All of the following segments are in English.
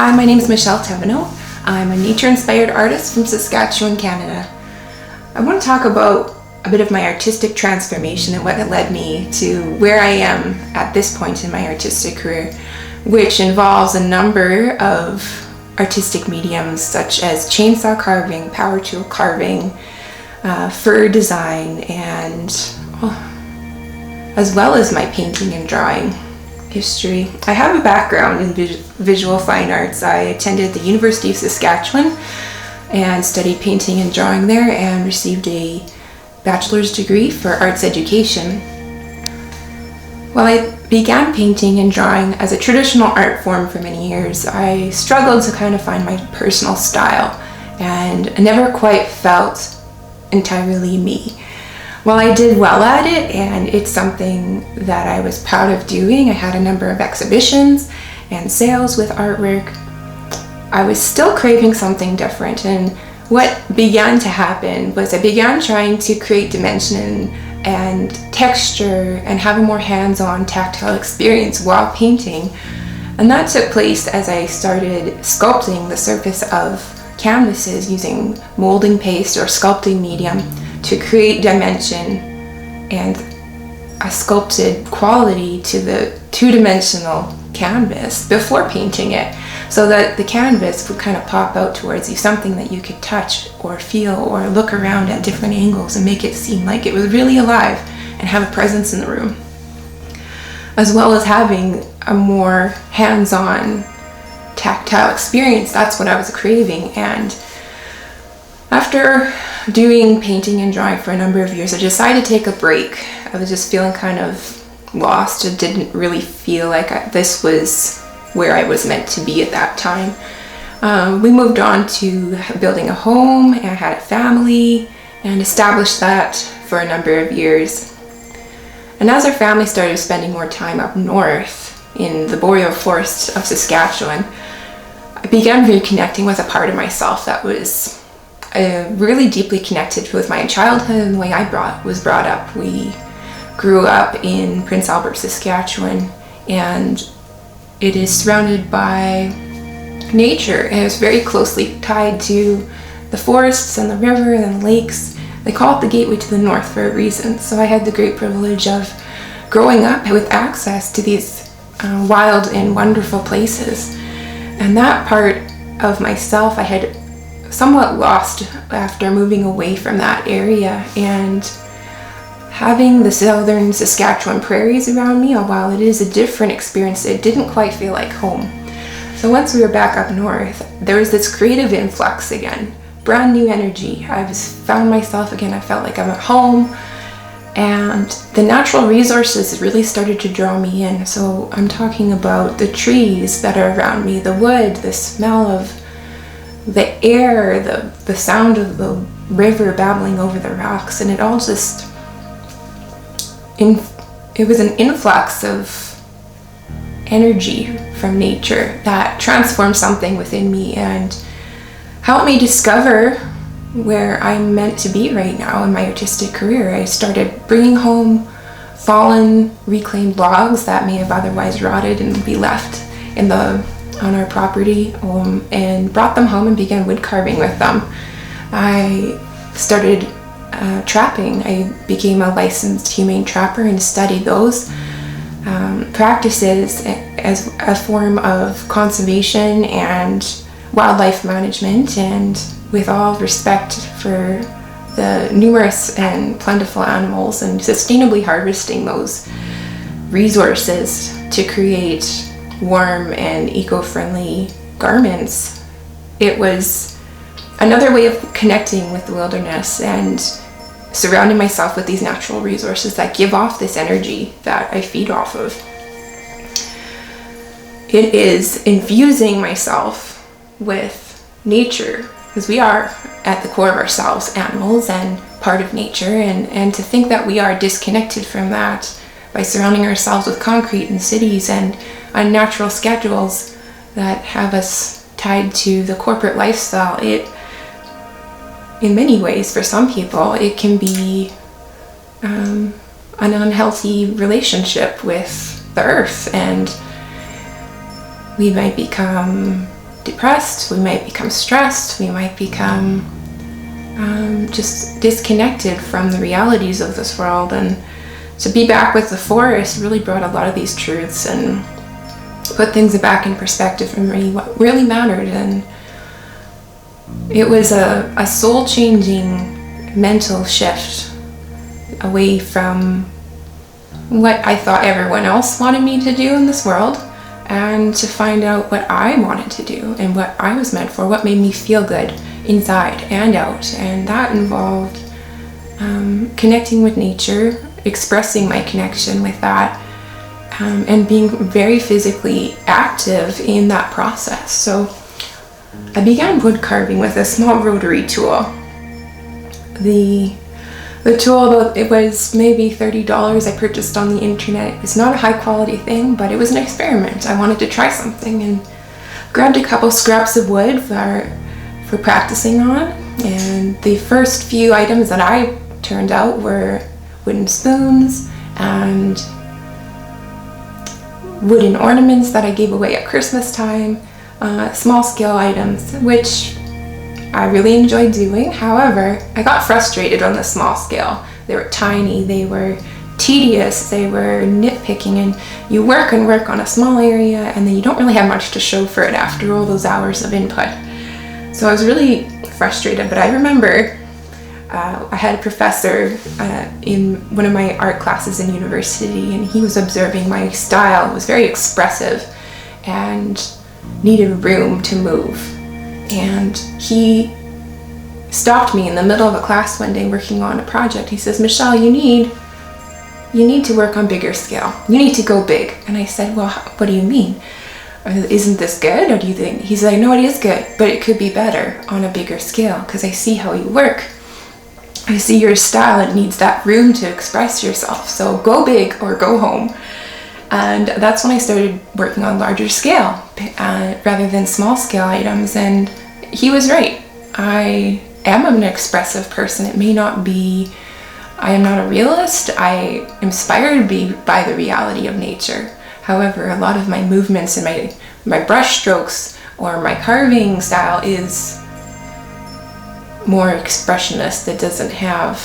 Hi, my name is Thevenot. I'm a nature-inspired artist from Saskatchewan, Canada. I want to talk about a bit of my artistic transformation and what led me to where I am at this point in my artistic career, which involves a number of artistic mediums such as chainsaw carving, power tool carving, fur design, and as well as my painting and drawing history. I have a background in visual fine arts. I attended the University of Saskatchewan and studied painting and drawing there and received a bachelor's degree for arts education. While I began painting and drawing as a traditional art form for many years, I struggled to kind of find my personal style and I never quite felt entirely me. While I did well at it and it's something that I was proud of doing, I had a number of exhibitions and sales with artwork, I was still craving something different. And what began to happen was I began trying to create dimension and texture and have a more hands-on tactile experience while painting. And that took place as I started sculpting the surface of canvases using molding paste or sculpting medium to create dimension and a sculpted quality to the two-dimensional canvas before painting it, so that the canvas would kind of pop out towards you, something that you could touch or feel or look around at different angles and make it seem like it was really alive and have a presence in the room, as well as having a more hands-on tactile experience. That's what I was craving. And after doing painting and drawing for a number of years, I decided to take a break. I was just feeling kind of lost. It didn't really feel like this was where I was meant to be at that time. We moved on to building a home, and I had a family and established that for a number of years. And as our family started spending more time up north in the boreal forests of Saskatchewan, I began reconnecting with a part of myself that was really deeply connected with my childhood and the way I was brought up. We grew up in Prince Albert, Saskatchewan, and it is surrounded by nature, and it's very closely tied to the forests and the river and the lakes. They call it the gateway to the north for a reason. So I had the great privilege of growing up with access to these wild and wonderful places. And that part of myself I had somewhat lost after moving away from that area, and having the southern Saskatchewan prairies around me, while it is a different experience, it didn't quite feel like home. So once we were back up north, there was this creative influx again, brand new energy. I found myself again. I felt like I'm at home, and the natural resources really started to draw me in. So I'm talking about the trees that are around me, the wood, the smell of the air, the sound of the river babbling over the rocks, and it all just it was an influx of energy from nature that transformed something within me and helped me discover where I'm meant to be right now in my artistic career. I started bringing home fallen, reclaimed logs that may have otherwise rotted and be left on our property, and brought them home and began wood carving with them. I started trapping. I became a licensed humane trapper and studied those practices as a form of conservation and wildlife management, and with all respect for the numerous and plentiful animals, and sustainably harvesting those resources to create warm and eco-friendly garments. It was another way of connecting with the wilderness and surrounding myself with these natural resources that give off this energy that I feed off of. It is infusing myself with nature, because we are at the core of ourselves animals and part of nature, and to think that we are disconnected from that by surrounding ourselves with concrete and cities and unnatural schedules that have us tied to the corporate lifestyle. It, in many ways, for some people, it can be an unhealthy relationship with the earth, and we might become depressed, we might become stressed, we might become just disconnected from the realities of this world. And to be back with the forest really brought a lot of these truths and put things back in perspective and really what really mattered. And it was a soul-changing mental shift away from what I thought everyone else wanted me to do in this world, and to find out what I wanted to do and what I was meant for, what made me feel good inside and out. And that involved connecting with nature, expressing my connection with that, and being very physically active in that process. So I began wood carving with a small rotary tool. The tool, it was maybe $30 I purchased on the internet. It's not a high quality thing, but it was an experiment. I wanted to try something and grabbed a couple scraps of wood for practicing on. And the first few items that I turned out were wooden spoons and wooden ornaments that I gave away at Christmas time, small scale items, which I really enjoyed doing. However, I got frustrated on the small scale. They were tiny, they were tedious, they were nitpicking, and you work and work on a small area and then you don't really have much to show for it after all those hours of input. So I was really frustrated, but I remember I had a professor in one of my art classes in university, and he was observing my style. It was very expressive and needed room to move. And he stopped me in the middle of a class one day working on a project. He says, "Michelle, you need to work on bigger scale. You need to go big." And I said, "Well, what do you mean? Isn't this good? Or do you think?" He's like, "No, it is good, but it could be better on a bigger scale because I see how you work. I see your style. It needs that room to express yourself. So go big or go home." And that's when I started working on larger scale rather than small scale items. And he was right. I am an expressive person. It may not be, I am not a realist. I am inspired by the reality of nature. However, a lot of my movements and my brush strokes or my carving style is more expressionist. It doesn't have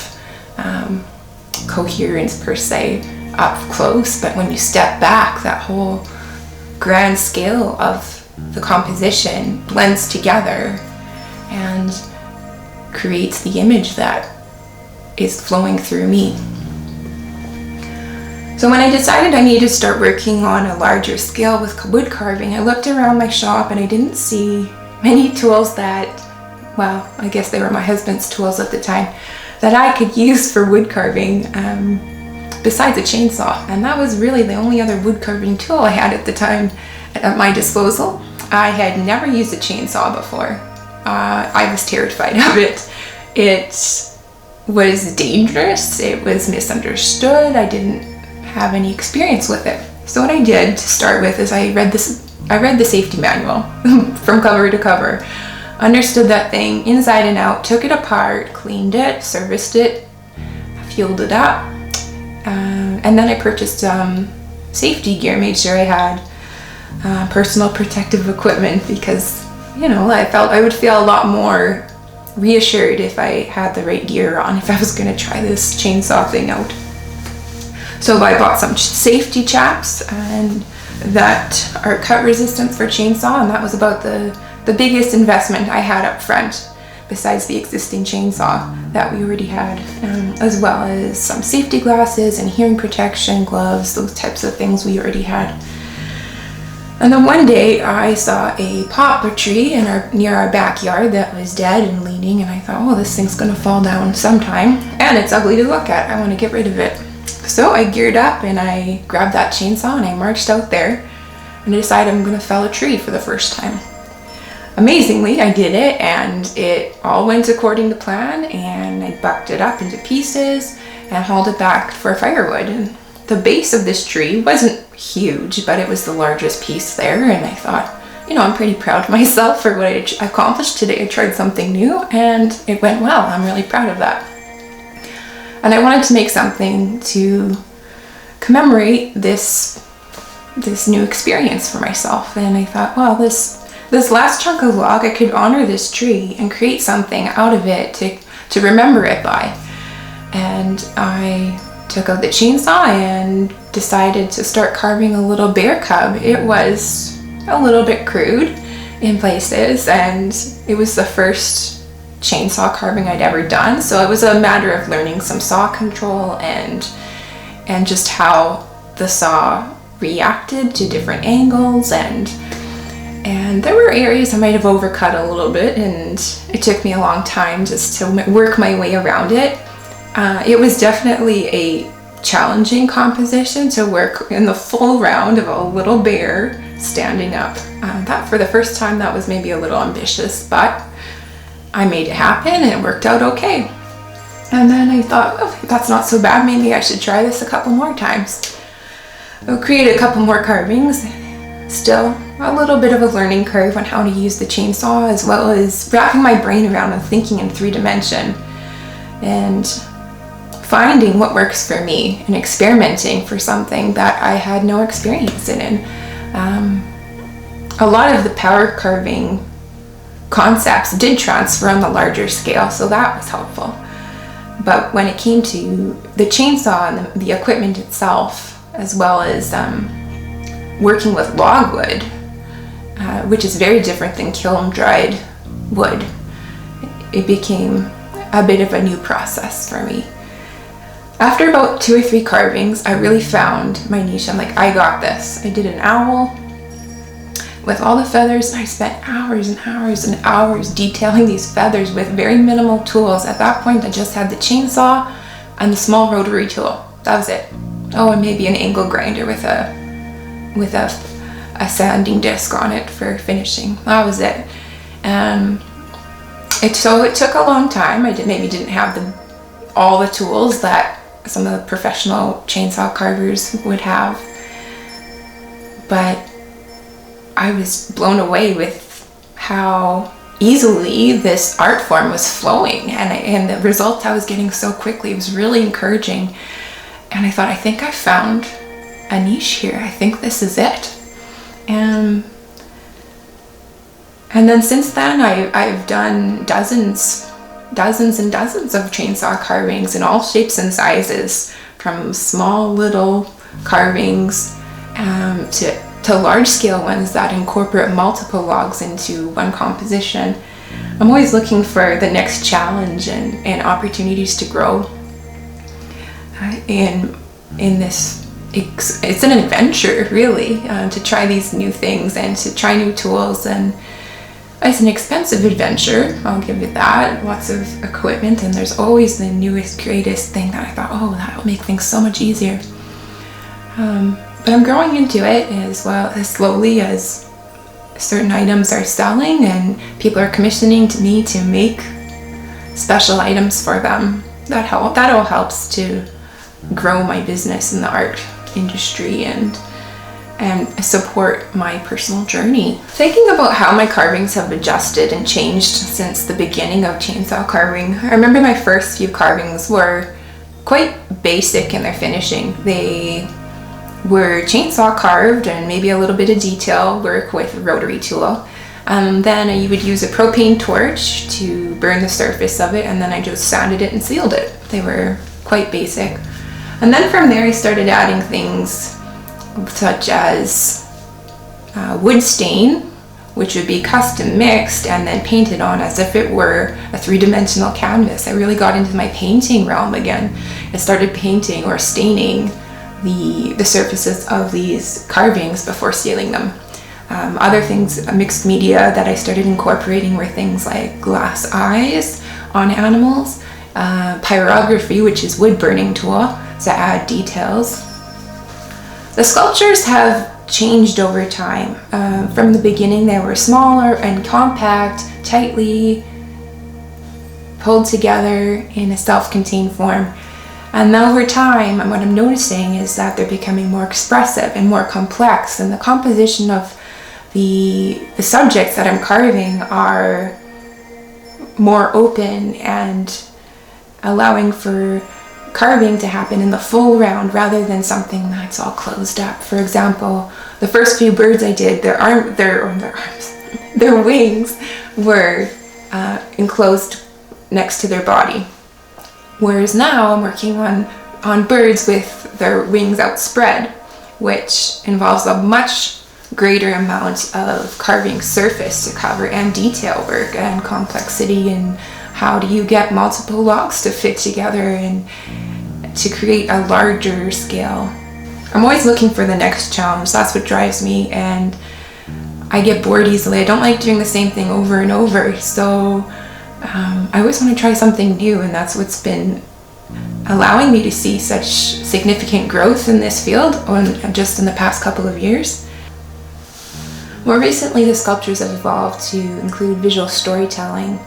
coherence per se up close, but when you step back, that whole grand scale of the composition blends together and creates the image that is flowing through me. So when I decided I needed to start working on a larger scale with wood carving, I looked around my shop and I didn't see many tools that, well, I guess they were my husband's tools at the time, that I could use for wood carving besides a chainsaw. And that was really the only other wood carving tool I had at the time at my disposal. I had never used a chainsaw before. I was terrified of it. It was dangerous. It was misunderstood. I didn't have any experience with it. So what I did to start with is I read the safety manual from cover to cover, understood that thing inside and out, took it apart, cleaned it, serviced it, fueled it up, and then I purchased safety gear, made sure I had personal protective equipment, because, you know, I felt I would feel a lot more reassured if I had the right gear on if I was going to try this chainsaw thing out. So I bought some safety chaps and that are cut resistant for chainsaw, and that was about the biggest investment I had up front, besides the existing chainsaw that we already had, as well as some safety glasses and hearing protection, gloves, those types of things we already had. And then one day I saw a poplar tree near our backyard that was dead and leaning, and I thought, oh, this thing's gonna fall down sometime, and it's ugly to look at. I want to get rid of it. So I geared up and I grabbed that chainsaw and I marched out there and I decided I'm gonna fell a tree for the first time. Amazingly, I did it, and it all went according to plan, and I bucked it up into pieces and hauled it back for firewood. And the base of this tree wasn't huge, but it was the largest piece there, and I thought, you know, I'm pretty proud of myself for what I accomplished today. I tried something new and it went well. I'm really proud of that. And I wanted to make something to commemorate this new experience for myself. And I thought, well, this this last chunk of log, I could honor this tree and create something out of it to remember it by. And I took out the chainsaw and decided to start carving a little bear cub. It was a little bit crude in places, and it was the first chainsaw carving I'd ever done, so it was a matter of learning some saw control and just how the saw reacted to different angles, and there were areas I might have overcut a little bit, and it took me a long time just to work my way around it. It was definitely a challenging composition to work in the full round of a little bear standing up. That for the first time, that was maybe a little ambitious, but I made it happen and it worked out okay. And then I thought, oh, that's not so bad, maybe I should try this a couple more times. I'll create a couple more carvings. Still a little bit of a learning curve on how to use the chainsaw, as well as wrapping my brain around and thinking in 3D and finding what works for me and experimenting for something that I had no experience in. A lot of the power carving concepts did transfer on the larger scale, so that was helpful. But when it came to the chainsaw and the equipment itself, as well as working with logwood, which is very different than kiln-dried wood, it became a bit of a new process for me. After about 2 or 3 carvings, I really found my niche. I'm like, I got this. I did an owl with all the feathers. I spent hours and hours and hours detailing these feathers with very minimal tools. At that point, I just had the chainsaw and the small rotary tool. That was it. Oh, and maybe an angle grinder with a sanding disc on it for finishing. That was it. It took a long time. I maybe didn't have all the tools that some of the professional chainsaw carvers would have, but I was blown away with how easily this art form was flowing, and the results I was getting so quickly was really encouraging. And I thought, I think I found a niche here. I think this is it. And then since then, I've done dozens and dozens of chainsaw carvings in all shapes and sizes, from small little carvings to large scale ones that incorporate multiple logs into one composition. I'm always looking for the next challenge and opportunities to grow in this. It's an adventure, really, to try these new things and to try new tools. And it's an expensive adventure, I'll give it that. Lots of equipment, and there's always the newest, greatest thing that I thought, oh, that will make things so much easier. But I'm growing into it as well, as slowly as certain items are selling and people are commissioning to me to make special items for them. That all helps to grow my business in the art industry and support my personal journey. Thinking about how my carvings have adjusted and changed since the beginning of chainsaw carving, I remember my first few carvings were quite basic in their finishing. They were chainsaw carved and maybe a little bit of detail work with a rotary tool. Then you would use a propane torch to burn the surface of it, and then I just sanded it and sealed it. They were quite basic. And then from there I started adding things such as wood stain, which would be custom mixed and then painted on as if it were a 3-dimensional canvas. I really got into my painting realm again. I started painting or staining the surfaces of these carvings before sealing them. Other things, mixed media that I started incorporating were things like glass eyes on animals, pyrography, which is wood burning tool to add details. The sculptures have changed over time. From the beginning, they were smaller and compact, tightly pulled together in a self-contained form. And over time, what I'm noticing is that they're becoming more expressive and more complex, and the composition of the subjects that I'm carving are more open and allowing for carving to happen in the full round rather than something that's all closed up. For example, the first few birds I did, their arms, their wings were enclosed next to their body. Whereas now I'm working on birds with their wings outspread, which involves a much greater amount of carving surface to cover, and detail work and complexity, and how do you get multiple logs to fit together and to create a larger scale. I'm always looking for the next challenge. That's what drives me, and I get bored easily. I don't like doing the same thing over and over, so I always want to try something new, and that's what's been allowing me to see such significant growth in this field just in the past couple of years. More recently, the sculptures have evolved to include visual storytelling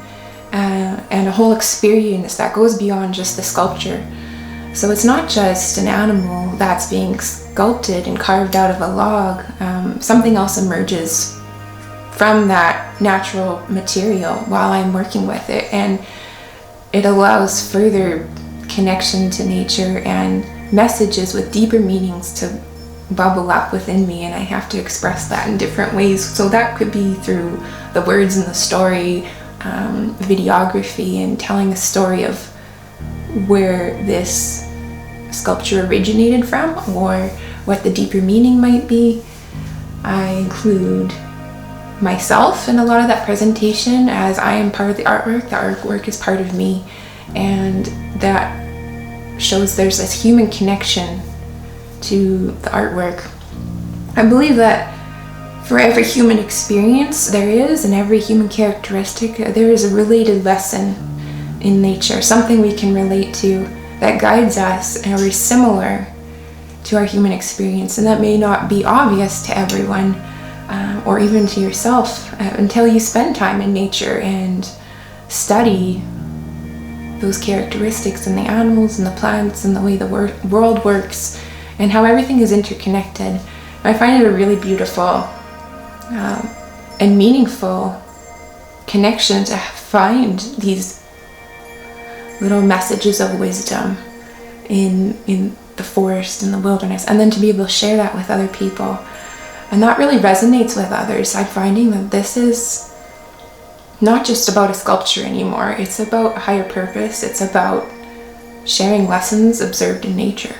and a whole experience that goes beyond just the sculpture. So it's not just an animal that's being sculpted and carved out of a log. Something else emerges from that natural material while I'm working with it, and it allows further connection to nature and messages with deeper meanings to bubble up within me, and I have to express that in different ways. So that could be through the words in the story, videography, and telling a story of where this sculpture originated from or what the deeper meaning might be. I include myself in a lot of that presentation, as I am part of the artwork. The artwork is part of me, and that shows there's this human connection to the artwork. I believe that for every human experience there is, and every human characteristic, there is a related lesson in nature, something we can relate to that guides us or is similar to our human experience, and that may not be obvious to everyone, or even to yourself, until you spend time in nature and study those characteristics in the animals and the plants and the way the world works and how everything is interconnected. I find it a really beautiful and meaningful connection to find these little messages of wisdom in the forest and the wilderness, and then to be able to share that with other people. And that really resonates with others. I'm finding that this is not just about a sculpture anymore. It's about a higher purpose. It's about sharing lessons observed in nature.